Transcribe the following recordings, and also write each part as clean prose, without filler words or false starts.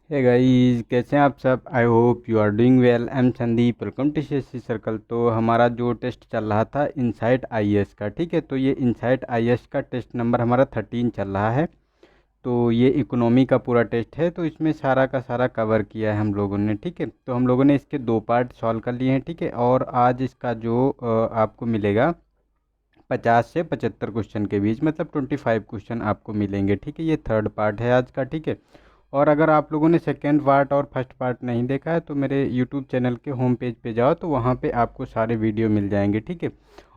Hey guys, कैसे हैं आप सब। I hope you are doing well. I am Sandeep, welcome to CSC circle. तो हमारा जो टेस्ट चल रहा था इनसाइट आईएएस का, ठीक है। तो ये इनसाइट आईएएस का टेस्ट नंबर हमारा 13 चल रहा है। तो ये इकोनॉमी का पूरा टेस्ट है। तो इसमें सारा का सारा कवर किया है हम लोगों ने, ठीक है। तो हम लोगों ने इसके 2 पार्ट सॉल्व कर लिए हैं, ठीक है। और आज इसका जो आपको मिलेगा 50 से 75 क्वेश्चन के बीच, मतलब 25 क्वेश्चन आपको मिलेंगे, ठीक है। ये थर्ड पार्ट है आज का, ठीक है। और अगर आप लोगों ने सेकेंड पार्ट और फर्स्ट पार्ट नहीं देखा है तो मेरे यूट्यूब चैनल के होम पेज पे जाओ, तो वहाँ पे आपको सारे वीडियो मिल जाएंगे, ठीक है।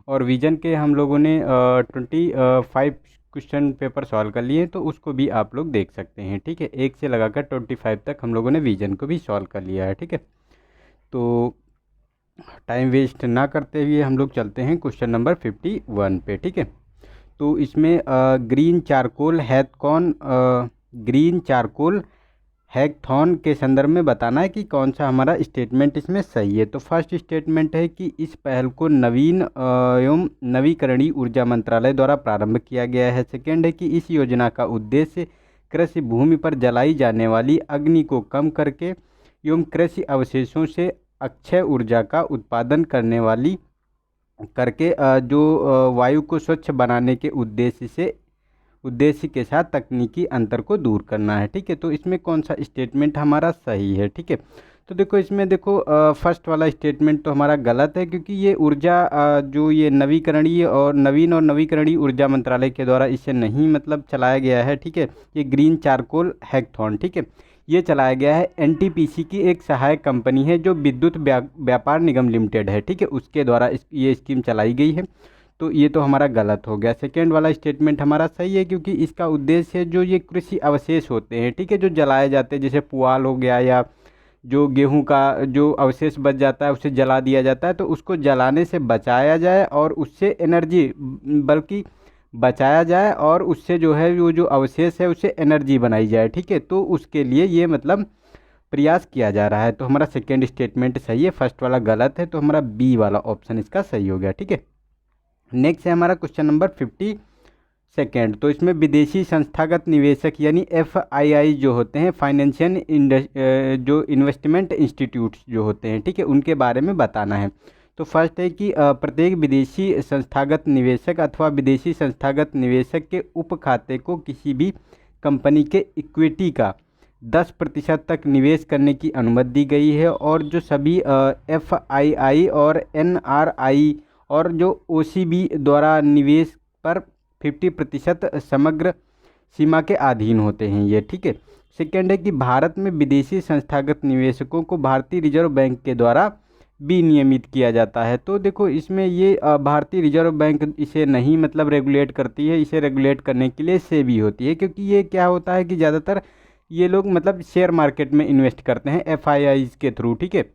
और विजन के हम लोगों ने 25 क्वेश्चन पेपर सॉल्व कर लिए, तो उसको भी आप लोग देख सकते हैं, ठीक है। 1 से लगाकर 25 तक हम लोगों ने विजन को भी सॉल्व कर लिया है, ठीक है। तो टाइम वेस्ट ना करते हुए हम लोग चलते हैं क्वेश्चन नंबर 51 पे, ठीक है। तो इसमें ग्रीन चारकोल हैकथॉन के संदर्भ में बताना है कि कौन सा हमारा स्टेटमेंट इसमें सही है। तो फर्स्ट स्टेटमेंट है कि इस पहल को नवीन एवं नवीकरणीय ऊर्जा मंत्रालय द्वारा प्रारंभ किया गया है। सेकेंड है कि इस योजना का उद्देश्य कृषि भूमि पर जलाई जाने वाली अग्नि को कम करके एवं कृषि अवशेषों से अक्षय ऊर्जा का उत्पादन करने वाली करके जो वायु को स्वच्छ बनाने के उद्देश्य के साथ तकनीकी अंतर को दूर करना है, ठीक है। तो इसमें कौन सा स्टेटमेंट हमारा सही है, ठीक है। तो देखो इसमें देखो फर्स्ट वाला स्टेटमेंट तो हमारा गलत है, क्योंकि ये ऊर्जा जो ये नवीन और नवीकरणीय ऊर्जा मंत्रालय के द्वारा इसे नहीं मतलब चलाया गया है, ठीक है। ये ग्रीन चारकोल हैकथॉन, ठीक है, ये चलाया गया है एनटीपीसी की एक सहायक कंपनी है जो विद्युत व्यापार निगम लिमिटेड है, ठीक है, उसके द्वारा ये स्कीम चलाई गई है। तो ये तो हमारा गलत हो गया। सेकेंड वाला स्टेटमेंट हमारा सही है, क्योंकि इसका उद्देश्य जो ये कृषि अवशेष होते हैं, ठीक है, जो जलाए जाते हैं, जैसे पुआल हो गया या जो गेहूं का जो अवशेष बच जाता है उसे जला दिया जाता है, तो उसको जलाने से बचाया जाए और उससे एनर्जी बल्कि बचाया जाए और उससे जो है वो जो अवशेष है उससे एनर्जी बनाई जाए, ठीक है। तो उसके लिए ये मतलब प्रयास किया जा रहा है। तो हमारा सेकेंड स्टेटमेंट सही है, फर्स्ट वाला गलत है। तो हमारा बी वाला ऑप्शन इसका सही हो गया, ठीक है। नेक्स्ट है हमारा क्वेश्चन नंबर 52। तो इसमें विदेशी संस्थागत निवेशक यानी FII जो होते हैं, फाइनेंशियल जो इन्वेस्टमेंट इंस्टीट्यूट्स जो होते हैं, ठीक है, उनके बारे में बताना है। तो फर्स्ट है कि प्रत्येक विदेशी संस्थागत निवेशक अथवा विदेशी संस्थागत निवेशक के उप खाते को किसी भी कंपनी के इक्विटी का 10% तक निवेश करने की अनुमति दी गई है। और जो सभी FII और NRI और जो OCB द्वारा निवेश पर 50% समग्र सीमा के अधीन होते हैं ये, ठीक है। सेकेंड है कि भारत में विदेशी संस्थागत निवेशकों को भारतीय रिजर्व बैंक के द्वारा विनियमित किया जाता है। तो देखो इसमें ये भारतीय रिजर्व बैंक इसे नहीं मतलब रेगुलेट करती है, इसे रेगुलेट करने के लिए सेबी होती है, क्योंकि ये क्या होता है कि ज़्यादातर ये लोग मतलब शेयर मार्केट में इन्वेस्ट करते हैं FII के थ्रू, ठीक है।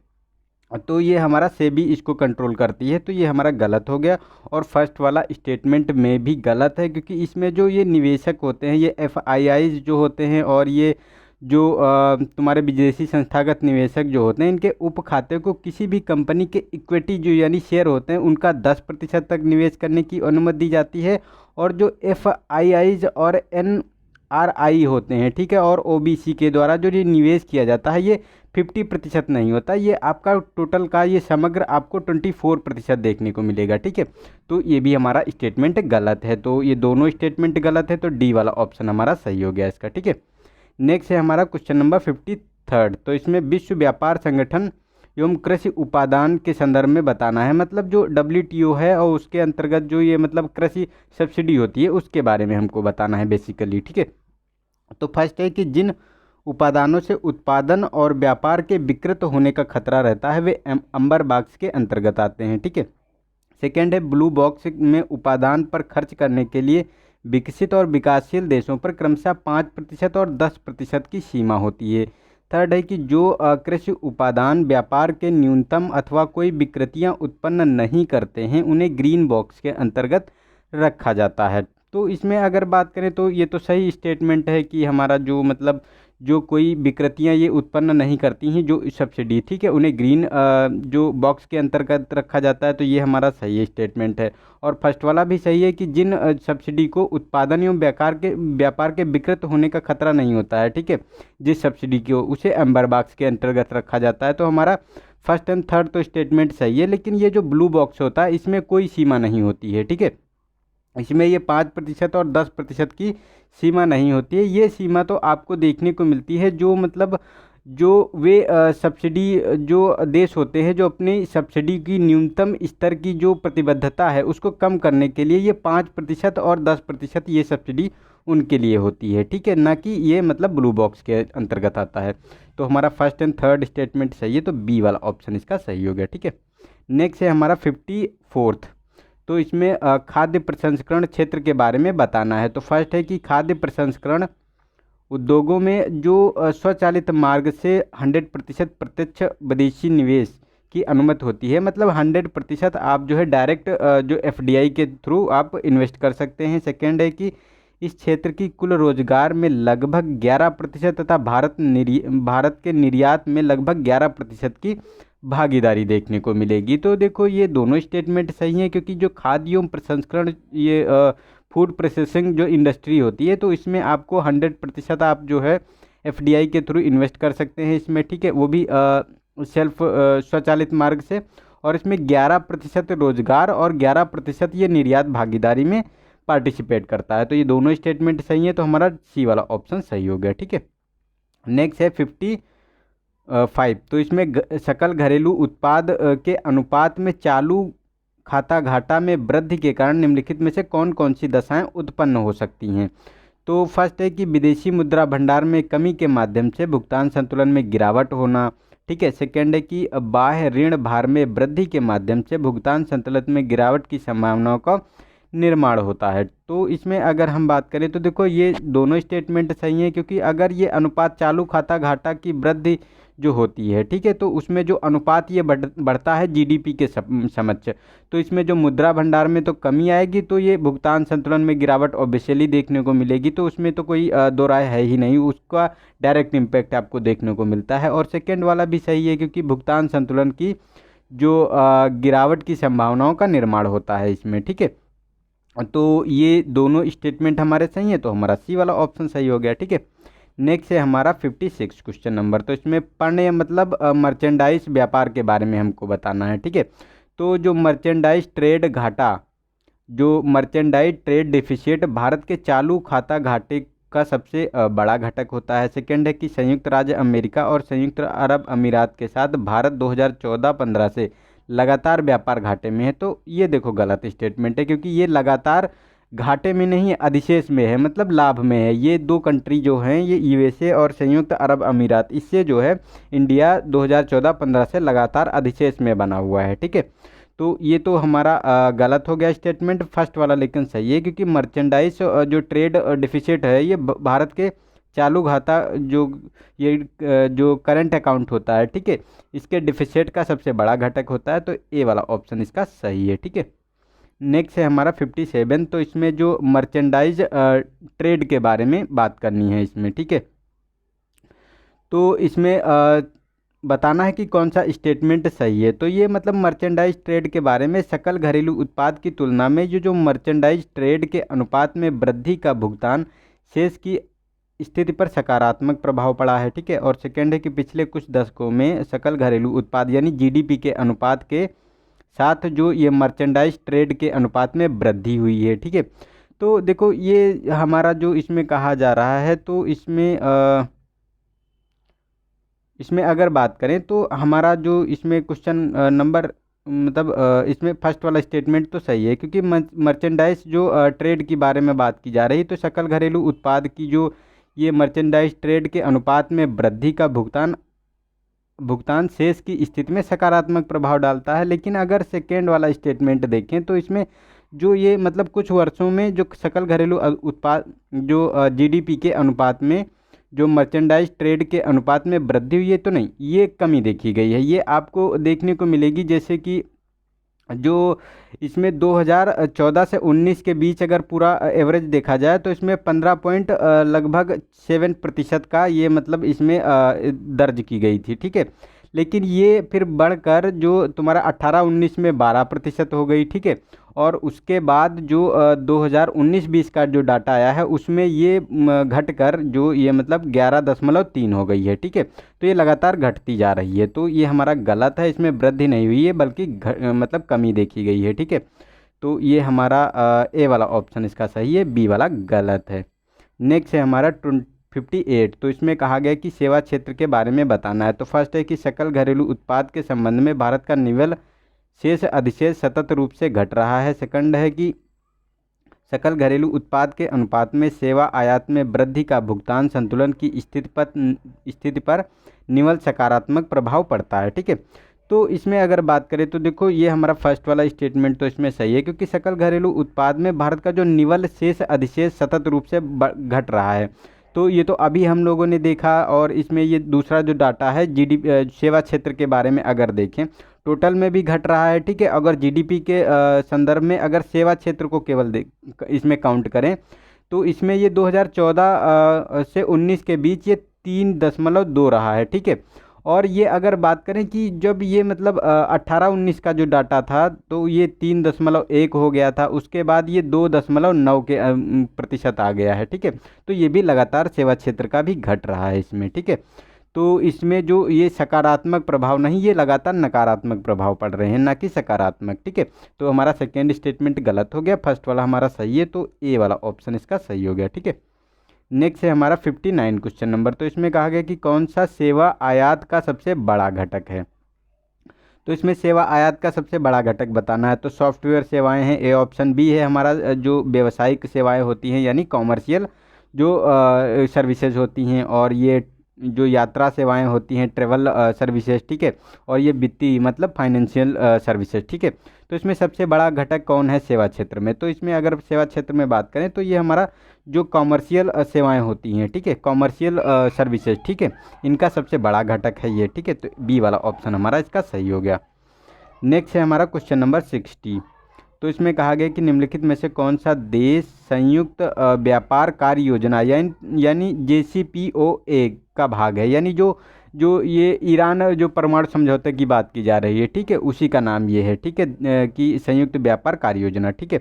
तो ये हमारा सेबी इसको कंट्रोल करती है। तो ये हमारा गलत हो गया। और फर्स्ट वाला स्टेटमेंट में भी गलत है, क्योंकि इसमें जो ये निवेशक होते हैं ये FII जो होते हैं और ये जो तुम्हारे विदेशी संस्थागत निवेशक जो होते हैं, इनके उप खाते को किसी भी कंपनी के इक्विटी जो यानी शेयर होते हैं उनका 10% तक निवेश करने की अनुमति दी जाती है। और जो FIIs और NRI होते हैं, ठीक है, और OBC के द्वारा जो ये निवेश किया जाता है ये 50% नहीं होता, ये आपका टोटल का ये समग्र आपको 24% देखने को मिलेगा, ठीक है। तो ये भी हमारा स्टेटमेंट गलत है। तो ये दोनों स्टेटमेंट गलत है, तो डी वाला ऑप्शन हमारा सही हो गया इसका, ठीक है। नेक्स्ट है हमारा क्वेश्चन नंबर 53। तो इसमें विश्व व्यापार संगठन एवं कृषि उपादान के संदर्भ में बताना है, मतलब जो WTO है और उसके अंतर्गत जो ये मतलब कृषि सब्सिडी होती है उसके बारे में हमको बताना है बेसिकली, ठीक है। तो फर्स्ट है कि जिन उपादानों से उत्पादन और व्यापार के विकृत होने का खतरा रहता है वे अंबर बॉक्स के अंतर्गत आते हैं, ठीक है। सेकेंड है ब्लू बॉक्स में उपादान पर खर्च करने के लिए विकसित और विकासशील देशों पर क्रमशः 5% और 10% की सीमा होती है। थर्ड है कि जो कृषि उपादान व्यापार के न्यूनतम अथवा कोई विकृतियां उत्पन्न नहीं करते हैं उन्हें ग्रीन बॉक्स के अंतर्गत रखा जाता है। तो इसमें अगर बात करें तो ये तो सही स्टेटमेंट है कि हमारा जो मतलब जो कोई विकृतियां ये उत्पन्न नहीं करती हैं जो सब्सिडी, ठीक है, उन्हें ग्रीन जो बॉक्स के अंतर्गत रखा जाता है। तो ये हमारा सही स्टेटमेंट है। और फर्स्ट वाला भी सही है कि जिन सब्सिडी को उत्पादन एवं व्यापार के विकृत होने का खतरा नहीं होता है, ठीक है, जिस सब्सिडी को उसे एम्बर बॉक्स के अंतर्गत रखा जाता है। तो हमारा फर्स्ट एंड थर्ड तो स्टेटमेंट सही है। लेकिन ये जो ब्लू बॉक्स होता है इसमें कोई सीमा नहीं होती है, ठीक है, इसमें ये 5% और 10% की सीमा नहीं होती है। ये सीमा तो आपको देखने को मिलती है जो मतलब जो वे सब्सिडी जो देश होते हैं जो अपनी सब्सिडी की न्यूनतम स्तर की जो प्रतिबद्धता है उसको कम करने के लिए ये 5% और 10% ये सब्सिडी उनके लिए होती है, ठीक है, ना कि ये मतलब ब्लू बॉक्स के अंतर्गत आता है। तो हमारा फर्स्ट एंड थर्ड स्टेटमेंट सही है, तो बी वाला ऑप्शन इसका सही हो गया, ठीक है। नेक्स्ट है हमारा 54th। तो इसमें खाद्य प्रसंस्करण क्षेत्र के बारे में बताना है। तो फर्स्ट है कि खाद्य प्रसंस्करण उद्योगों में जो स्वचालित मार्ग से 100% प्रत्यक्ष विदेशी निवेश की अनुमति होती है, मतलब 100% आप जो है डायरेक्ट जो एफडीआई के थ्रू आप इन्वेस्ट कर सकते हैं। सेकेंड है कि इस क्षेत्र की कुल रोजगार में लगभग 11% तथा भारत के निर्यात में लगभग 11% की भागीदारी देखने को मिलेगी। तो देखो ये दोनों स्टेटमेंट सही हैं, क्योंकि जो खाद्य एवं प्रसंस्करण ये फूड प्रोसेसिंग जो इंडस्ट्री होती है तो इसमें आपको 100% आप जो है एफडीआई के थ्रू इन्वेस्ट कर सकते हैं इसमें, ठीक है, वो भी स्वचालित मार्ग से। और इसमें 11% रोजगार और 11% ये निर्यात भागीदारी में पार्टिसिपेट करता है। तो ये दोनों स्टेटमेंट सही है, तो हमारा सी वाला ऑप्शन सही हो गया, ठीक है। नेक्स्ट है 55। तो इसमें सकल घरेलू उत्पाद के अनुपात में चालू खाता घाटा में वृद्धि के कारण निम्नलिखित में से कौन कौन सी दशाएं उत्पन्न हो सकती हैं। तो फर्स्ट है कि विदेशी मुद्रा भंडार में कमी के माध्यम से भुगतान संतुलन में गिरावट होना, ठीक है। सेकेंड है कि बाह्य ऋण भार में वृद्धि के माध्यम से भुगतान संतुलन में गिरावट की संभावनाओं का निर्माण होता है। तो इसमें अगर हम बात करें तो देखो ये दोनों स्टेटमेंट सही हैं, क्योंकि अगर ये अनुपात चालू खाता घाटा की वृद्धि जो होती है, ठीक है, तो उसमें जो अनुपात ये बढ़ता है जीडीपी के समक्ष, तो इसमें जो मुद्रा भंडार में तो कमी आएगी, तो ये भुगतान संतुलन में गिरावट ऑब्वियसली देखने को मिलेगी। तो उसमें तो कोई दो राय है ही नहीं, उसका डायरेक्ट इम्पैक्ट आपको देखने को मिलता है। और सेकेंड वाला भी सही है, क्योंकि भुगतान संतुलन की जो गिरावट की संभावनाओं का निर्माण होता है इसमें, ठीक है। तो ये दोनों स्टेटमेंट हमारे सही है, तो हमारा सी वाला ऑप्शन सही हो गया, ठीक है। नेक्स्ट है हमारा 56 क्वेश्चन नंबर। तो इसमें पण्य मतलब मर्चेंडाइज व्यापार के बारे में हमको बताना है, ठीक है। तो जो मर्चेंडाइज ट्रेड घाटा, जो मर्चेंडाइज ट्रेड डिफिसिट भारत के चालू खाता घाटे का सबसे बड़ा घटक होता है। सेकेंड है कि संयुक्त राज्य अमेरिका और संयुक्त अरब अमीरात के साथ भारत 2014-15 से लगातार व्यापार घाटे में है। तो ये देखो गलत स्टेटमेंट है, क्योंकि ये लगातार घाटे में नहीं है, अधिशेष में है, मतलब लाभ में है। ये दो कंट्री जो हैं ये यूएसए और संयुक्त अरब अमीरात, इससे जो है इंडिया 2014-15 से लगातार अधिशेष में बना हुआ है, ठीक है। तो ये तो हमारा गलत हो गया स्टेटमेंट फर्स्ट वाला, लेकिन सही है, क्योंकि मर्चेंडाइज जो ट्रेड डिफिसिट है ये भारत के चालू खाता जो करंट अकाउंट होता है, ठीक है, इसके डिफिसिट का सबसे बड़ा घटक होता है। तो ए वाला ऑप्शन इसका सही है, ठीक है। नेक्स्ट है हमारा 57। तो इसमें जो मर्चेंडाइज ट्रेड के बारे में बात करनी है इसमें, ठीक है। तो इसमें बताना है कि कौन सा स्टेटमेंट सही है। तो ये मतलब मर्चेंडाइज ट्रेड के बारे में सकल घरेलू उत्पाद की तुलना में जो मर्चेंडाइज ट्रेड के अनुपात में वृद्धि का भुगतान शेष की स्थिति पर सकारात्मक प्रभाव पड़ा है, ठीक है। और सेकेंड है कि पिछले कुछ दशकों में सकल घरेलू उत्पाद यानी जीडीपी के अनुपात के साथ जो ये मर्चेंडाइज ट्रेड के अनुपात में वृद्धि हुई है, ठीक है। तो देखो ये हमारा जो इसमें कहा जा रहा है, तो इसमें अगर बात करें तो हमारा जो इसमें क्वेश्चन नंबर मतलब इसमें फर्स्ट वाला स्टेटमेंट तो सही है, क्योंकि मर्चेंडाइज जो ट्रेड के बारे में बात की जा रही है, तो सकल घरेलू उत्पाद की जो ये मर्चेंडाइज ट्रेड के अनुपात में वृद्धि का भुगतान शेष की स्थिति में सकारात्मक प्रभाव डालता है। लेकिन अगर सेकेंड वाला स्टेटमेंट देखें तो इसमें जो ये मतलब कुछ वर्षों में जो सकल घरेलू उत्पाद जो जीडीपी के अनुपात में जो मर्चेंडाइज ट्रेड के अनुपात में वृद्धि हुई है, तो नहीं, ये कमी देखी गई है। ये आपको देखने को मिलेगी जैसे कि जो इसमें 2014 से 19 के बीच अगर पूरा एवरेज देखा जाए तो इसमें 15 पॉइंट लगभग 7% का ये मतलब इसमें दर्ज की गई थी, ठीक है। लेकिन ये फिर बढ़कर जो तुम्हारा 18-19 में 12% हो गई, ठीक है। और उसके बाद जो 2019-20 का जो डाटा आया है उसमें ये घटकर जो ये मतलब 11.3 हो गई है, ठीक है। तो ये लगातार घटती जा रही है, तो ये हमारा गलत है, इसमें वृद्धि नहीं हुई है बल्कि मतलब कमी देखी गई है, ठीक है। तो ये हमारा ए वाला ऑप्शन इसका सही है, बी वाला गलत है। नेक्स्ट है हमारा 58। तो इसमें कहा गया कि सेवा क्षेत्र के बारे में बताना है। तो फर्स्ट है कि सकल घरेलू उत्पाद के संबंध में भारत का निव्वल शेष अधिशेष सतत रूप से घट रहा है। सेकंड है कि सकल घरेलू उत्पाद के अनुपात में सेवा आयात में वृद्धि का भुगतान संतुलन की स्थिति पर निव्वल सकारात्मक प्रभाव पड़ता है, ठीक है। तो इसमें अगर बात करें तो देखो ये हमारा फर्स्ट वाला स्टेटमेंट तो इसमें सही है, क्योंकि सकल घरेलू उत्पाद में भारत का जो निव्वल शेष अधिशेष सतत रूप से घट रहा है। तो ये तो अभी हम लोगों ने देखा, और इसमें ये दूसरा जो डाटा है जीडीपी सेवा क्षेत्र के बारे में अगर देखें टोटल में भी घट रहा है, ठीक है। अगर जीडीपी के संदर्भ में अगर सेवा क्षेत्र को केवल इसमें काउंट करें तो इसमें ये 2014 से 19 के बीच ये 3.2 रहा है, ठीक है। और ये अगर बात करें कि जब ये मतलब 18-19 का जो डाटा था तो ये 3.1 हो गया था, उसके बाद ये 2.9 के प्रतिशत आ गया है, ठीक है। तो ये भी लगातार सेवा क्षेत्र का भी घट रहा है इसमें, ठीक है। तो इसमें जो ये सकारात्मक प्रभाव नहीं, ये लगातार नकारात्मक प्रभाव पड़ रहे हैं, ना कि सकारात्मक, ठीक है। तो हमारा सेकेंड स्टेटमेंट गलत हो गया, फर्स्ट वाला हमारा सही है, तो ए वाला ऑप्शन इसका सही हो गया, ठीक है। नेक्स्ट है हमारा 59 क्वेश्चन नंबर। तो इसमें कहा गया कि कौन सा सेवा आयात का सबसे बड़ा घटक है। तो इसमें सेवा आयात का सबसे बड़ा घटक बताना है। तो सॉफ्टवेयर सेवाएं हैं, ए ऑप्शन। बी है हमारा जो व्यावसायिक सेवाएं होती हैं यानी कॉमर्शियल जो सर्विसेज होती हैं, और ये जो यात्रा सेवाएं होती हैं ट्रेवल सर्विसेज, ठीक है। और ये वित्तीय मतलब फाइनेंशियल सर्विसेज, ठीक है। तो इसमें सबसे बड़ा घटक कौन है सेवा क्षेत्र में। तो इसमें अगर सेवा क्षेत्र में बात करें तो ये हमारा जो कॉमर्शियल सेवाएं होती हैं, ठीक है, कॉमर्शियल सर्विसेज, ठीक है, इनका सबसे बड़ा घटक है ये, ठीक है। तो बी वाला ऑप्शन हमारा इसका सही हो गया। नेक्स्ट है हमारा क्वेश्चन नंबर 60। तो इसमें कहा गया कि निम्नलिखित में से कौन सा देश संयुक्त व्यापार कार्य योजना यानी JCPOA का भाग है, यानी जो जो ये ईरान जो परमाणु समझौते की बात की जा रही है, ठीक है, उसी का नाम ये है, ठीक है, कि संयुक्त व्यापार कार्य योजना, ठीक है।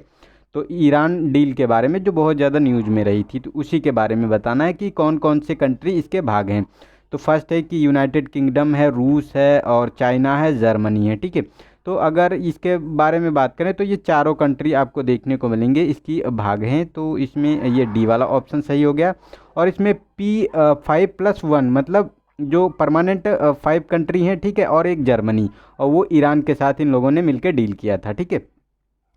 तो ईरान डील के बारे में जो बहुत ज़्यादा न्यूज़ में रही थी, तो उसी के बारे में बताना है कि कौन कौन से कंट्री इसके भाग हैं। तो फर्स्ट है कि यूनाइटेड किंगडम है, रूस है, और चाइना है, जर्मनी है, ठीक है। तो अगर इसके बारे में बात करें तो ये चारों कंट्री आपको देखने को मिलेंगे इसकी भाग हैं। तो इसमें ये डी वाला ऑप्शन सही हो गया। और इसमें P5+1 मतलब जो परमानेंट 5 कंट्री हैं, ठीक है, और एक जर्मनी, और वो ईरान के साथ इन लोगों ने मिलकर डील किया था, ठीक है,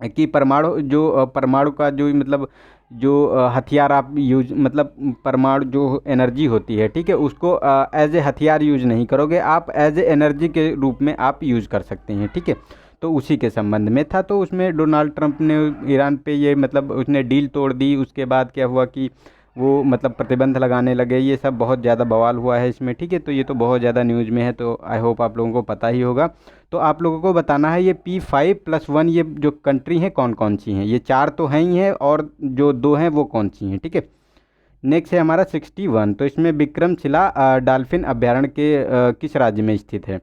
कि परमाणु जो परमाणु का जो मतलब जो हथियार आप यूज मतलब परमाणु जो एनर्जी होती है, ठीक है, उसको एज ए हथियार यूज नहीं करोगे आप, एज ए एनर्जी के रूप में आप यूज़ कर सकते हैं, ठीक है। तो उसी के संबंध में था। तो उसमें डोनाल्ड ट्रंप ने ईरान पे ये मतलब उसने डील तोड़ दी। उसके बाद क्या हुआ कि वो मतलब प्रतिबंध लगाने लगे, ये सब बहुत ज़्यादा बवाल हुआ है इसमें, ठीक है। तो ये तो बहुत ज़्यादा न्यूज़ में है, तो आई होप आप लोगों को पता ही होगा। तो आप लोगों को बताना है ये P5+1 ये जो कंट्री हैं कौन कौन सी हैं। ये 4 तो हैं ही हैं, और जो 2 हैं वो कौन सी हैं, ठीक है। नेक्स्ट है हमारा 61। तो इसमें विक्रमशिला डॉल्फिन अभ्यारण्य के किस राज्य में स्थित है।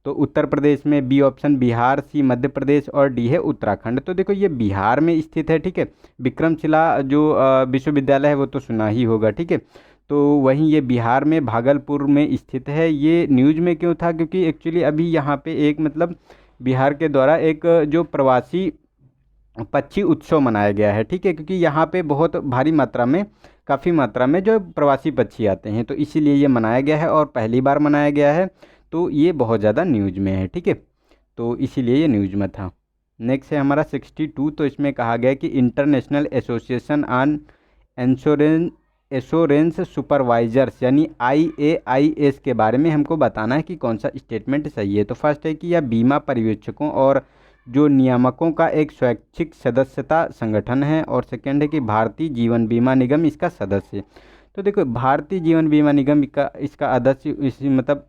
तो उत्तर प्रदेश में, बी ऑप्शन बिहार, सी मध्य प्रदेश, और डी है उत्तराखंड। तो देखो ये बिहार में स्थित है, ठीक है। विक्रमशिला जो विश्वविद्यालय है वो तो सुना ही होगा, ठीक है। तो वहीं ये बिहार में भागलपुर में स्थित है। ये न्यूज़ में क्यों था, क्योंकि एक्चुअली अभी यहाँ पे एक मतलब बिहार के द्वारा एक जो प्रवासी पक्षी उत्सव मनाया गया है, ठीक है, क्योंकि यहाँ पे बहुत भारी मात्रा में काफ़ी मात्रा में जो प्रवासी पक्षी आते हैं, तो इसीलिए ये मनाया गया है और पहली बार मनाया गया है। तो ये बहुत ज़्यादा न्यूज़ में है, ठीक है, तो इसीलिए ये न्यूज़ में था। नेक्स्ट है हमारा 62। तो इसमें कहा गया कि international association on assurance supervisors यानी IAIS के बारे में हमको बताना है कि कौन सा स्टेटमेंट सही है। तो फर्स्ट है कि यह बीमा पर्यवेक्षकों और जो नियामकों का एक स्वैच्छिक सदस्यता संगठन है, और सेकेंड है कि भारतीय जीवन बीमा निगम इसका सदस्य। तो देखो भारतीय जीवन बीमा निगम का इसका अध्यक्ष इसी मतलब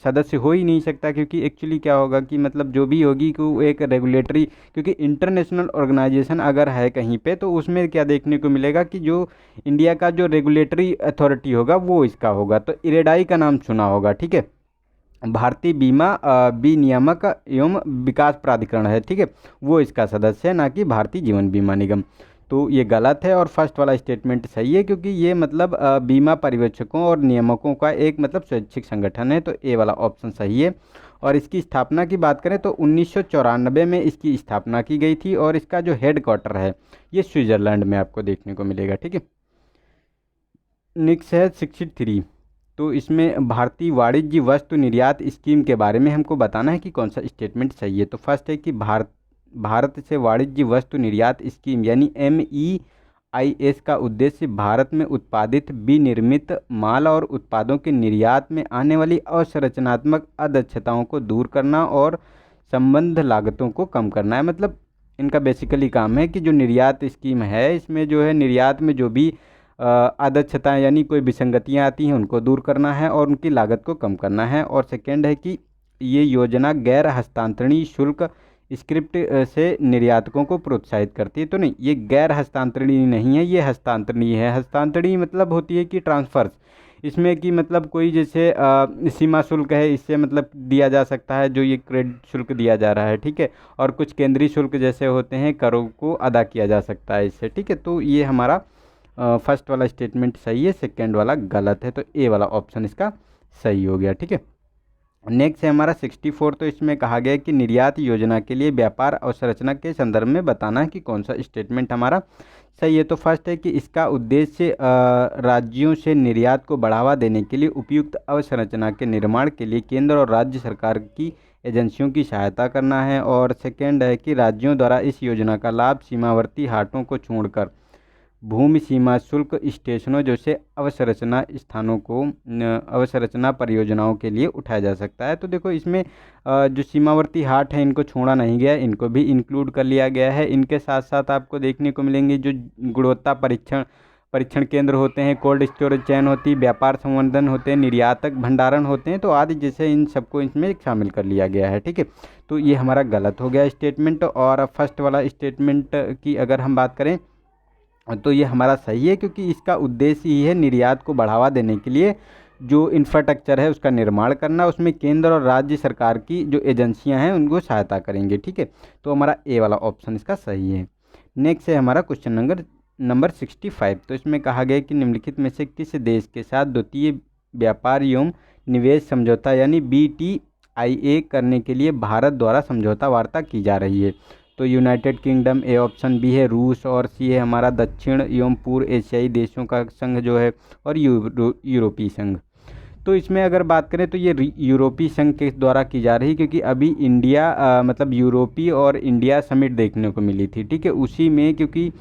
सदस्य हो ही नहीं सकता, क्योंकि एक्चुअली क्या होगा कि मतलब जो भी होगी कि वो एक रेगुलेटरी, क्योंकि इंटरनेशनल ऑर्गेनाइजेशन अगर है कहीं पे तो उसमें क्या देखने को मिलेगा कि जो इंडिया का जो रेगुलेटरी अथॉरिटी होगा वो इसका होगा। तो इरेडाई का नाम सुना होगा, ठीक है। भारतीय बीमा विनियामक एवं विकास प्राधिकरण है, ठीक है, वो इसका सदस्य है, ना कि भारतीय जीवन बीमा निगम। तो ये गलत है और फर्स्ट वाला स्टेटमेंट सही है, क्योंकि ये मतलब बीमा पर्यवेक्षकों और नियामकों का एक मतलब स्वैच्छिक संगठन है। तो ए वाला ऑप्शन सही है। और इसकी स्थापना की बात करें तो 1994 में इसकी स्थापना की गई थी और इसका जो हेड क्वार्टर है ये स्विट्ज़रलैंड में आपको देखने को मिलेगा, ठीक है। नेक्स्ट है 63। तो इसमें भारतीय वाणिज्य वस्तु निर्यात स्कीम के बारे में हमको बताना है कि कौन सा स्टेटमेंट सही है। तो फर्स्ट है कि भारत से वाणिज्य वस्तु निर्यात स्कीम यानी MEIS का उद्देश्य भारत में उत्पादित विनिर्मित माल और उत्पादों के निर्यात में आने वाली असंरचनात्मक अदक्षताओं को दूर करना और संबंध लागतों को कम करना है। मतलब इनका बेसिकली काम है कि जो निर्यात स्कीम है इसमें जो है निर्यात में जो भी अदक्षताएँ यानी कोई विसंगतियाँ आती हैं उनको दूर करना है और उनकी लागत को कम करना है। और सेकेंड है कि ये योजना गैर हस्तांतरणीय शुल्क स्क्रिप्ट से निर्यातकों को प्रोत्साहित करती है। तो नहीं, ये गैर हस्तांतरणीय नहीं है, ये हस्तांतरणीय है। हस्तांतरणीय मतलब होती है कि ट्रांसफर्स, इसमें कि मतलब कोई जैसे सीमा शुल्क है इससे मतलब दिया जा सकता है जो ये क्रेडिट शुल्क दिया जा रहा है, ठीक है। और कुछ केंद्रीय शुल्क जैसे होते हैं करों को अदा किया जा सकता है इससे, ठीक है। तो ये हमारा फर्स्ट वाला स्टेटमेंट सही है, सेकेंड वाला गलत है। तो ए वाला ऑप्शन इसका सही हो गया, ठीक है। नेक्स्ट है हमारा 64। तो इसमें कहा गया है कि निर्यात योजना के लिए व्यापार अवसंरचना के संदर्भ में बताना है कि कौन सा स्टेटमेंट हमारा सही है। तो फर्स्ट है कि इसका उद्देश्य राज्यों से निर्यात को बढ़ावा देने के लिए उपयुक्त अवसंरचना के निर्माण के लिए केंद्र और राज्य सरकार की एजेंसियों की सहायता करना है। और सेकेंड है कि राज्यों द्वारा इस योजना का लाभ सीमावर्ती हाटों को छोड़कर भूमि सीमा शुल्क स्टेशनों जैसे अवसंरचना स्थानों को अवसंरचना परियोजनाओं के लिए उठाया जा सकता है। तो देखो इसमें जो सीमावर्ती हाट हैं इनको छोड़ा नहीं गया, इनको भी इंक्लूड कर लिया गया है। इनके साथ साथ आपको देखने को मिलेंगे जो गुणवत्ता परीक्षण परीक्षण केंद्र होते हैं, कोल्ड स्टोरेज चैन होती है, व्यापार संवर्धन होते हैं, निर्यातक भंडारण होते हैं, तो आदि जैसे इन सबको इसमें शामिल कर लिया गया है, ठीक है। तो ये हमारा गलत हो गया स्टेटमेंट। और फर्स्ट वाला स्टेटमेंट की अगर हम बात करें तो ये हमारा सही है, क्योंकि इसका उद्देश्य ही है निर्यात को बढ़ावा देने के लिए जो इंफ्रास्ट्रक्चर है उसका निर्माण करना, उसमें केंद्र और राज्य सरकार की जो एजेंसियां हैं उनको सहायता करेंगे, ठीक है। तो हमारा ए वाला ऑप्शन इसका सही है। नेक्स्ट है हमारा क्वेश्चन नंबर 65। तो इसमें कहा गया है कि निम्नलिखित में से किस देश के साथ द्वितीय व्यापार एवं निवेश समझौता यानी BTIA करने के लिए भारत द्वारा समझौता वार्ता की जा रही है। तो United Kingdom A option, B है रूस, और सी है हमारा दक्षिण एवं पूर्व एशियाई देशों का संघ जो है, और यूरोपीय संघ। तो इसमें अगर बात करें तो ये यूरोपीय संघ के द्वारा की जा रही है, क्योंकि अभी इंडिया मतलब यूरोपीय और इंडिया समिट देखने को मिली थी, ठीक है, उसी में। क्योंकि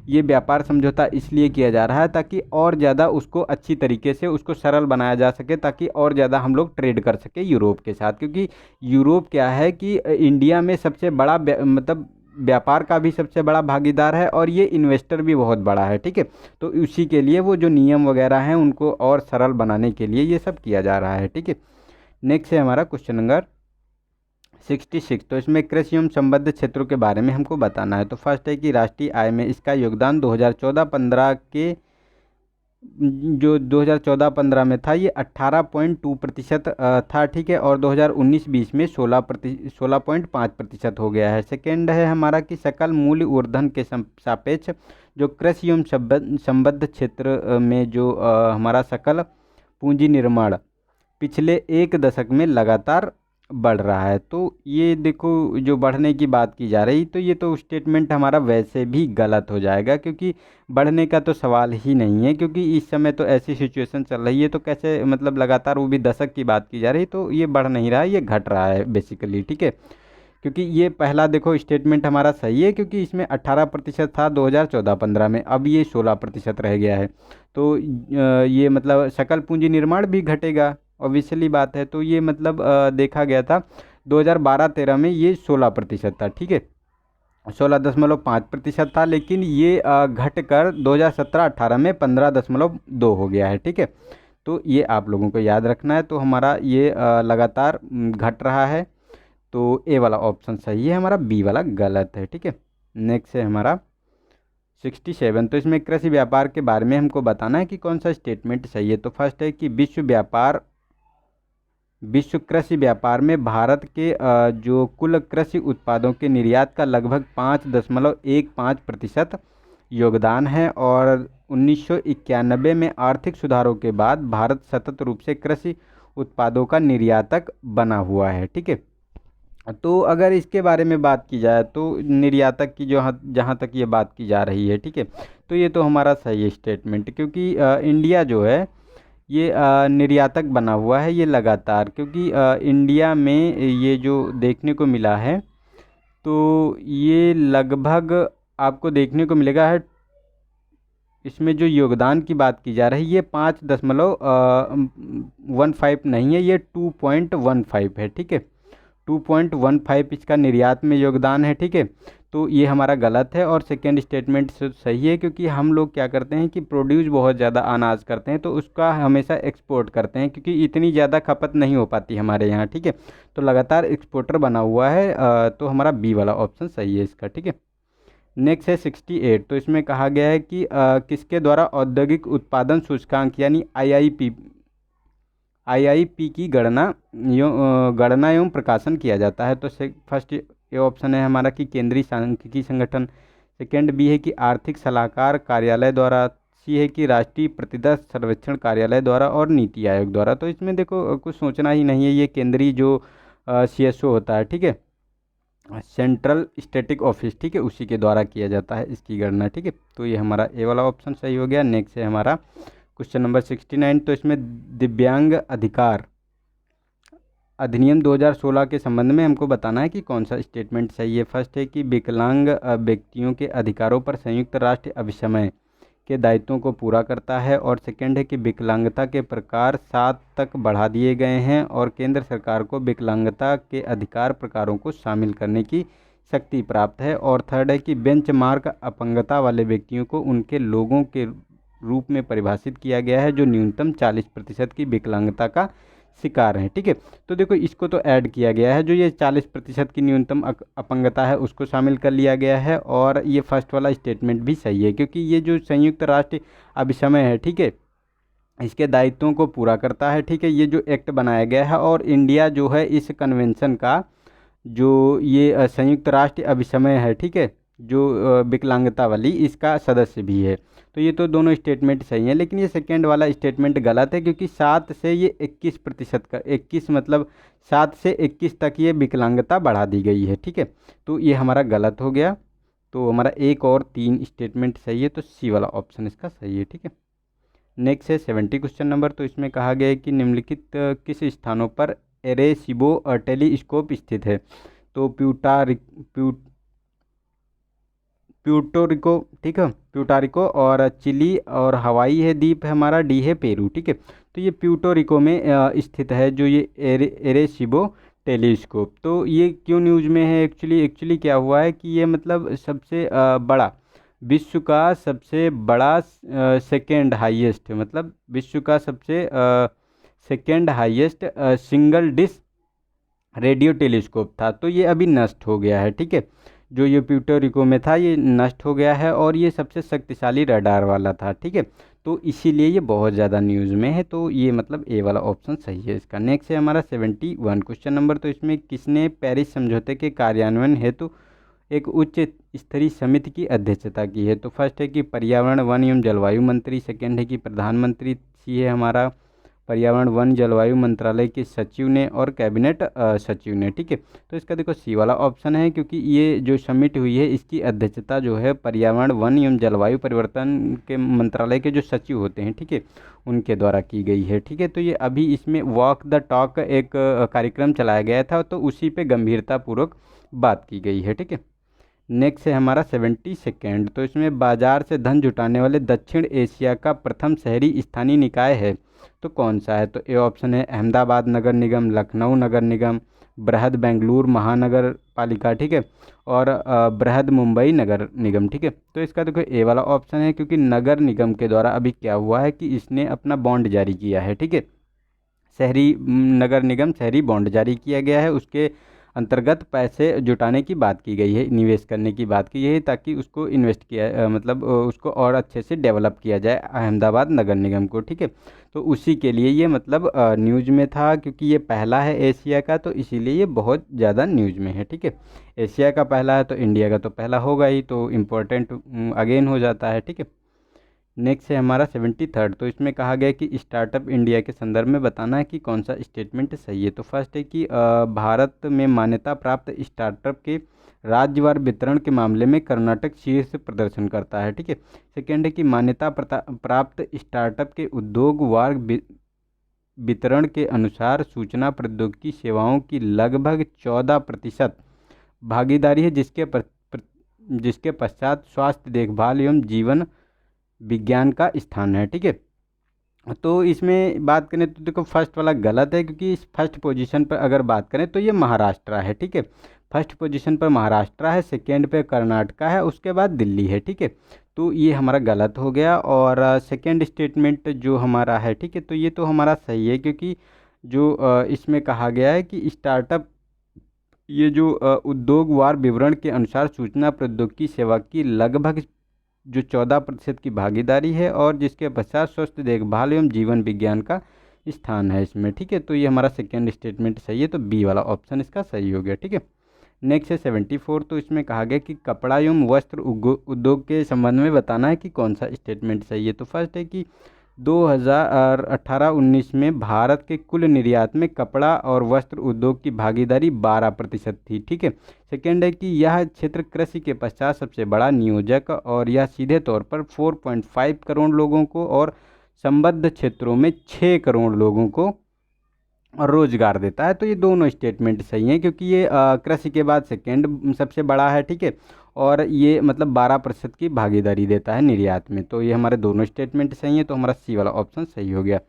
ये व्यापार समझौता इसलिए किया जा रहा है ताकि और ज़्यादा उसको अच्छी तरीके से उसको सरल बनाया जा सके, ताकि और ज़्यादा हम लोग ट्रेड कर सके यूरोप के साथ। क्योंकि यूरोप क्या है कि इंडिया में सबसे बड़ा मतलब व्यापार का भी सबसे बड़ा भागीदार है और ये इन्वेस्टर भी बहुत बड़ा है, ठीक है। तो उसी के लिए वो जो नियम वगैरह हैं उनको और सरल बनाने के लिए ये सब किया जा रहा है, ठीक है। नेक्स्ट है हमारा क्वेश्चन नंबर 66। तो इसमें कृषि एवं संबद्ध क्षेत्रों के बारे में हमको बताना है। तो फर्स्ट है कि राष्ट्रीय आय में इसका योगदान 2014-15 के जो 2014-15 में था ये 18.2% था, ठीक है। और 2019-20 में 16.5% हो गया है। सेकेंड है हमारा कि सकल मूल्य वर्धन के सापेक्ष जो कृषि एवं संबद्ध क्षेत्र में जो हमारा सकल पूंजी निर्माण पिछले एक दशक में लगातार बढ़ रहा है। तो ये देखो जो बढ़ने की बात की जा रही, तो ये तो स्टेटमेंट हमारा वैसे भी गलत हो जाएगा, क्योंकि बढ़ने का तो सवाल ही नहीं है। क्योंकि इस समय तो ऐसी सिचुएशन चल रही है, तो कैसे मतलब लगातार, वो भी दशक की बात की जा रही, तो ये बढ़ नहीं रहा है, ये घट रहा है बेसिकली, ठीक है। क्योंकि ये पहला देखो स्टेटमेंट हमारा सही है, क्योंकि इसमें 18% था 2014-15 में, अब ये 16% रह गया है। तो ये मतलब सकल पूंजी निर्माण भी घटेगा, ऑब्वियसली बात है। तो ये मतलब देखा गया था 2012-13 में ये 16% था, ठीक है, 16.5% था। लेकिन ये घट कर 2017-18 में 15.2 हो गया है, ठीक है। तो ये आप लोगों को याद रखना है। तो हमारा ये लगातार घट रहा है, तो ए वाला ऑप्शन सही है, हमारा बी वाला गलत है। ठीक है, नेक्स्ट है हमारा 67। तो इसमें कृषि व्यापार के बारे में हमको बताना है कि कौन सा स्टेटमेंट सही है। तो फर्स्ट है कि विश्व कृषि व्यापार में भारत के जो कुल कृषि उत्पादों के निर्यात का लगभग 5.15% योगदान है, और 1991 में आर्थिक सुधारों के बाद भारत सतत रूप से कृषि उत्पादों का निर्यातक बना हुआ है। ठीक है, तो अगर इसके बारे में बात की जाए तो निर्यातक की जो जहाँ तक ये बात की जा रही है, ठीक है, तो ये तो हमारा सही है स्टेटमेंट, क्योंकि इंडिया जो है ये निर्यातक बना हुआ है ये लगातार, क्योंकि इंडिया में ये जो देखने को मिला है तो ये लगभग आपको देखने को मिलेगा है, इसमें जो योगदान की बात की जा रही है ये 5.15 नहीं है, ये 2.15 है। ठीक है, 2.15 इसका निर्यात में योगदान है। ठीक है, तो ये हमारा गलत है, और सेकेंड स्टेटमेंट सही है, क्योंकि हम लोग क्या करते हैं कि प्रोड्यूस बहुत ज़्यादा अनाज करते हैं तो उसका हमेशा एक्सपोर्ट करते हैं, क्योंकि इतनी ज़्यादा खपत नहीं हो पाती हमारे यहाँ। ठीक है, तो लगातार एक्सपोर्टर बना हुआ है, तो हमारा बी वाला ऑप्शन सही है इसका। ठीक है, नेक्स्ट है 68। तो इसमें कहा गया है कि किसके द्वारा औद्योगिक उत्पादन सूचकांक यानी आईआईपी की गणना एवं प्रकाशन किया जाता है। तो फर्स्ट ये ऑप्शन है हमारा कि केंद्रीय सांख्यिकी संगठन, सेकेंड बी है कि आर्थिक सलाहकार कार्यालय द्वारा, सी है कि राष्ट्रीय प्रतिदर्श सर्वेक्षण कार्यालय द्वारा, और नीति आयोग द्वारा। तो इसमें देखो कुछ सोचना ही नहीं है, ये केंद्रीय जो CSO होता है, ठीक है, सेंट्रल स्टैटिक ऑफिस, ठीक है, उसी के द्वारा किया जाता है इसकी गणना। ठीक है, तो ये हमारा ए वाला ऑप्शन सही हो गया। नेक्स्ट है हमारा क्वेश्चन नंबर 69। तो इसमें दिव्यांग अधिकार अधिनियम 2016 के संबंध में हमको बताना है कि कौन सा स्टेटमेंट सही है। फर्स्ट है कि विकलांग व्यक्तियों के अधिकारों पर संयुक्त राष्ट्र अभिसमय के दायित्वों को पूरा करता है, और सेकंड है कि विकलांगता के प्रकार 7 तक बढ़ा दिए गए हैं, और केंद्र सरकार को विकलांगता के अधिकार प्रकारों को शामिल करने की शक्ति प्राप्त है, और थर्ड है कि बेंचमार्क अपंगता वाले व्यक्तियों को उनके लोगों के रूप में परिभाषित किया गया है जो न्यूनतम 40% की विकलांगता का शिकार हैं। ठीक है, तो देखो इसको तो ऐड किया गया है, जो ये 40% की न्यूनतम अपंगता है उसको शामिल कर लिया गया है, और ये फर्स्ट वाला स्टेटमेंट भी सही है, क्योंकि ये जो संयुक्त राष्ट्र अभिसमय है, ठीक है, इसके दायित्वों को पूरा करता है। ठीक है, ये जो एक्ट बनाया गया है, और इंडिया जो है इस कन्वेंशन का जो ये संयुक्त राष्ट्र अभिसमय है, ठीक है, जो विकलांगता वाली, इसका सदस्य भी है। तो ये तो दोनों स्टेटमेंट सही हैं, लेकिन ये सेकेंड वाला स्टेटमेंट गलत है, क्योंकि 7 से ये 21% का 21 मतलब 7 से 21 तक ये विकलांगता बढ़ा दी गई है। ठीक है, तो ये हमारा गलत हो गया। तो हमारा एक और 3 स्टेटमेंट सही है, तो सी वाला ऑप्शन इसका सही है। ठीक है, नेक्स्ट है 70 क्वेश्चन नंबर। तो इसमें कहा गया है कि निम्नलिखित किस स्थानों पर एरेसिबो टेलीस्कोप स्थित है। तो प्यूर्टोरिको, ठीक है, प्यूर्टोरिको और चिली, और हवाई है द्वीप है हमारा, डी है पेरू। ठीक है, तो ये प्यूर्टोरिको में स्थित है जो ये एरेसिबो टेलीस्कोप। तो ये क्यों न्यूज़ में है, एक्चुअली क्या हुआ है कि ये मतलब सबसे बड़ा, विश्व का सबसे बड़ा सेकेंड हाईएस्ट, मतलब विश्व का सबसे second highest single dish radio telescope था। तो ये अभी नष्ट हो गया है। ठीक है, जो ये प्यूर्टोरिको में था ये नष्ट हो गया है, और ये सबसे शक्तिशाली रडार वाला था। ठीक है, तो इसीलिए ये बहुत ज़्यादा न्यूज़ में है। तो ये मतलब ए वाला ऑप्शन सही है इसका। नेक्स्ट है हमारा 71 क्वेश्चन नंबर। तो इसमें किसने पेरिस समझौते के कार्यान्वयन हेतु एक उच्च स्तरीय समिति की अध्यक्षता की है। तो फर्स्ट है कि पर्यावरण वन एवं जलवायु मंत्री, सेकेंड है कि प्रधानमंत्री, सी है हमारा पर्यावरण वन जलवायु मंत्रालय के सचिव ने, और कैबिनेट सचिव ने। ठीक है, तो इसका देखो सी वाला ऑप्शन है, क्योंकि ये जो समिट हुई है इसकी अध्यक्षता जो है पर्यावरण वन एवं जलवायु परिवर्तन के मंत्रालय के जो सचिव होते हैं, ठीक है, उनके द्वारा की गई है। ठीक है, तो ये अभी इसमें वॉक द टॉक एक कार्यक्रम चलाया गया था, तो उसी पे गंभीरतापूर्वक बात की गई है। ठीक है, नेक्स्ट है हमारा 72। तो इसमें बाजार से धन जुटाने वाले दक्षिण एशिया का प्रथम शहरी स्थानीय निकाय है, तो कौन सा है। तो ए ऑप्शन है अहमदाबाद नगर निगम, लखनऊ नगर निगम, बृहद बेंगलुरु महानगर पालिका, ठीक है, और बृहद मुंबई नगर निगम, ठीक है। तो इसका देखो ए वाला ऑप्शन है, क्योंकि नगर निगम के द्वारा अभी क्या हुआ है कि इसने अपना बॉन्ड जारी किया है, ठीक है, शहरी नगर निगम शहरी बॉन्ड जारी किया गया है, उसके अंतर्गत पैसे जुटाने की बात की गई है, निवेश करने की बात की गई है, ताकि उसको इन्वेस्ट किया मतलब उसको और अच्छे से डेवलप किया जाए अहमदाबाद नगर निगम को, ठीक है। तो उसी के लिए ये मतलब न्यूज़ में था, क्योंकि ये पहला है एशिया का, तो इसीलिए ये बहुत ज़्यादा न्यूज़ में है, ठीक है। एशिया का पहला है तो इंडिया का तो पहला होगा ही, तो इम्पोर्टेंट अगेन हो जाता है, ठीक है। नेक्स्ट है हमारा 73rd। तो इसमें कहा गया कि स्टार्टअप इंडिया के संदर्भ में बताना है कि कौन सा स्टेटमेंट सही है। तो फर्स्ट है कि भारत में मान्यता प्राप्त स्टार्टअप के राज्यवार वितरण के मामले में कर्नाटक शीर्ष प्रदर्शन करता है, ठीक है। सेकेंड है कि मान्यता प्राप्त स्टार्टअप के उद्योगवार वितरण के अनुसार सूचना प्रौद्योगिकी सेवाओं की लगभग 14% भागीदारी है, जिसके पश्चात स्वास्थ्य देखभाल एवं जीवन विज्ञान का स्थान है, ठीक है। तो इसमें बात करें तो देखो फर्स्ट वाला गलत है, क्योंकि इस फर्स्ट पोजीशन पर अगर बात करें तो ये महाराष्ट्र है, ठीक है। फर्स्ट पोजीशन पर महाराष्ट्र है, सेकेंड पे कर्नाटका है, उसके बाद दिल्ली है, ठीक है। तो ये हमारा गलत हो गया। और सेकेंड स्टेटमेंट जो हमारा है, ठीक है, तो ये तो हमारा सही है, क्योंकि जो इसमें कहा गया है कि स्टार्टअप ये जो उद्योगवार विवरण के अनुसार सूचना प्रौद्योगिकी सेवा की लगभग जो 14% की भागीदारी है, और जिसके पश्चात स्वास्थ्य देखभाल एवं जीवन विज्ञान का स्थान है इसमें, ठीक है। तो ये हमारा सेकेंड स्टेटमेंट सही है, तो बी वाला ऑप्शन इसका सही हो गया, ठीक है। नेक्स्ट है 74। तो इसमें कहा गया कि कपड़ा एवं वस्त्र उद्योग के संबंध में बताना है कि कौन सा स्टेटमेंट सही है। तो फर्स्ट है कि 2018-19 में भारत के कुल निर्यात में कपड़ा और वस्त्र उद्योग की भागीदारी 12% थी, ठीक है। सेकेंड है कि यह क्षेत्र कृषि के पश्चात सबसे बड़ा नियोजक, और यह सीधे तौर पर 4.5 करोड़ लोगों को और संबद्ध क्षेत्रों में 6 करोड़ लोगों को रोजगार देता है। तो ये दोनों स्टेटमेंट सही हैं, क्योंकि ये कृषि के बाद सेकेंड सबसे बड़ा है, ठीक है, और ये मतलब 12% की भागीदारी देता है निर्यात में। तो ये हमारे दोनों स्टेटमेंट सही हैं, तो हमारा सी वाला ऑप्शन सही हो गया।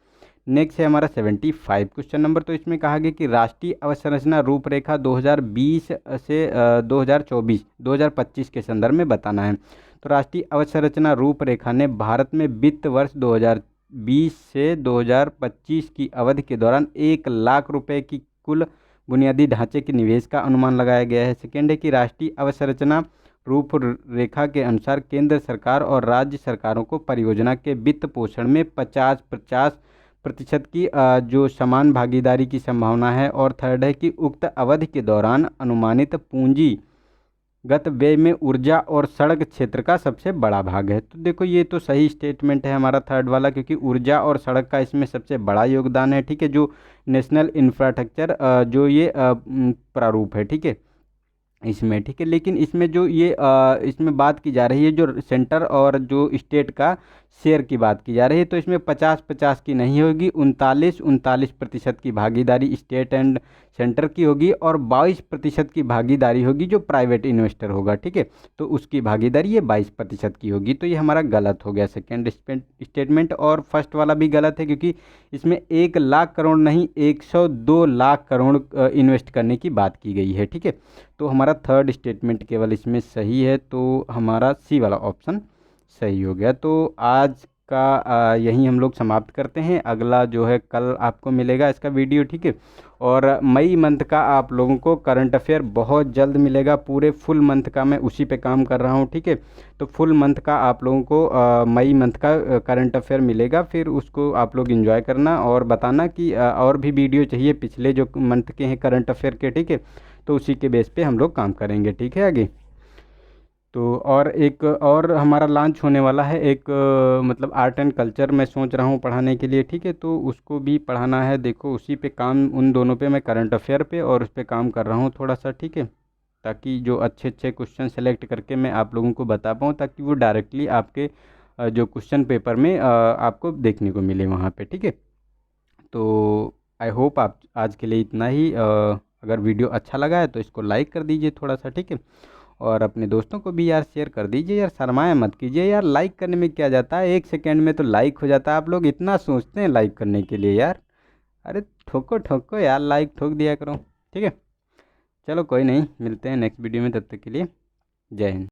नेक्स्ट है हमारा 75 क्वेश्चन नंबर। तो इसमें कहा गया कि राष्ट्रीय अवसंरचना रूपरेखा 2020 से 2025 के संदर्भ में बताना है। तो राष्ट्रीय अवसंरचना रूपरेखा ने भारत में वित्त वर्ष 2020 से 2025 की अवधि के दौरान 1 लाख रुपए की कुल बुनियादी ढांचे के निवेश का अनुमान लगाया गया है। सेकेंड है कि राष्ट्रीय अवसंरचना रूपरेखा के अनुसार केंद्र सरकार और राज्य सरकारों को परियोजना के वित्त पोषण में 50% की जो समान भागीदारी की संभावना है। और थर्ड है कि उक्त अवधि के दौरान अनुमानित पूंजीगत व्यय में ऊर्जा और सड़क क्षेत्र का सबसे बड़ा भाग है। तो देखो ये तो सही स्टेटमेंट है हमारा थर्ड वाला, क्योंकि ऊर्जा और सड़क का इसमें सबसे बड़ा योगदान है, ठीक है। जो नेशनल इंफ्रास्ट्रक्चर जो ये प्रारूप है, ठीक है, इसमें, ठीक है। लेकिन इसमें जो ये इसमें बात की जा रही है जो सेंटर और जो स्टेट का शेयर की बात की जा रही है, तो इसमें 50-50 की नहीं होगी, 39-39% की भागीदारी स्टेट एंड सेंटर की होगी, और 22% की भागीदारी होगी जो प्राइवेट इन्वेस्टर होगा, ठीक है। तो उसकी भागीदारी ये 22% की होगी। तो ये हमारा गलत हो गया सेकेंड स्टेटमेंट, और फर्स्ट वाला भी गलत है, क्योंकि इसमें 1 लाख करोड़ नहीं 102 लाख करोड़ इन्वेस्ट करने की बात की गई है, ठीक है। तो हमारा थर्ड स्टेटमेंट केवल इसमें सही है, तो हमारा सी वाला ऑप्शन सही हो गया। तो आज का यहीं हम लोग समाप्त करते हैं। अगला जो है कल आपको मिलेगा इसका वीडियो, ठीक है। और मई मंथ का आप लोगों को करंट अफेयर बहुत जल्द मिलेगा, पूरे फुल मंथ का मैं उसी पे काम कर रहा हूँ, ठीक है। तो फुल मंथ का आप लोगों को मई मंथ का करंट अफेयर मिलेगा, फिर उसको आप लोग एंजॉय करना और बताना कि और भी वीडियो चाहिए पिछले जो मंथ के हैं करंट अफेयर के, ठीक है। तो उसी के बेस पे हम लोग काम करेंगे, ठीक है आगे। तो और एक और हमारा लॉन्च होने वाला है एक मतलब आर्ट एंड कल्चर मैं सोच रहा हूँ पढ़ाने के लिए, ठीक है। तो उसको भी पढ़ाना है, देखो उसी पे काम, उन दोनों पे मैं करंट अफेयर पे और उस पे काम कर रहा हूँ थोड़ा सा, ठीक है, ताकि जो अच्छे अच्छे क्वेश्चन सेलेक्ट करके मैं आप लोगों को बता पाऊँ, ताकि वो डायरेक्टली आपके जो क्वेश्चन पेपर में आपको देखने को मिले वहाँ पे, ठीक है। तो आई होप आप आज के लिए इतना ही। अगर वीडियो अच्छा लगा है तो इसको लाइक कर दीजिए थोड़ा सा, ठीक है, और अपने दोस्तों को भी यार शेयर कर दीजिए यार, शर्माए मत कीजिए यार, लाइक करने में क्या जाता है, 1 सेकेंड में तो लाइक हो जाता है। आप लोग इतना सोचते हैं लाइक करने के लिए यार, अरे ठोको ठोको यार, लाइक ठोक दिया करो, ठीक है। चलो कोई नहीं, मिलते हैं नेक्स्ट वीडियो में, तब तक के लिए जय हिंद।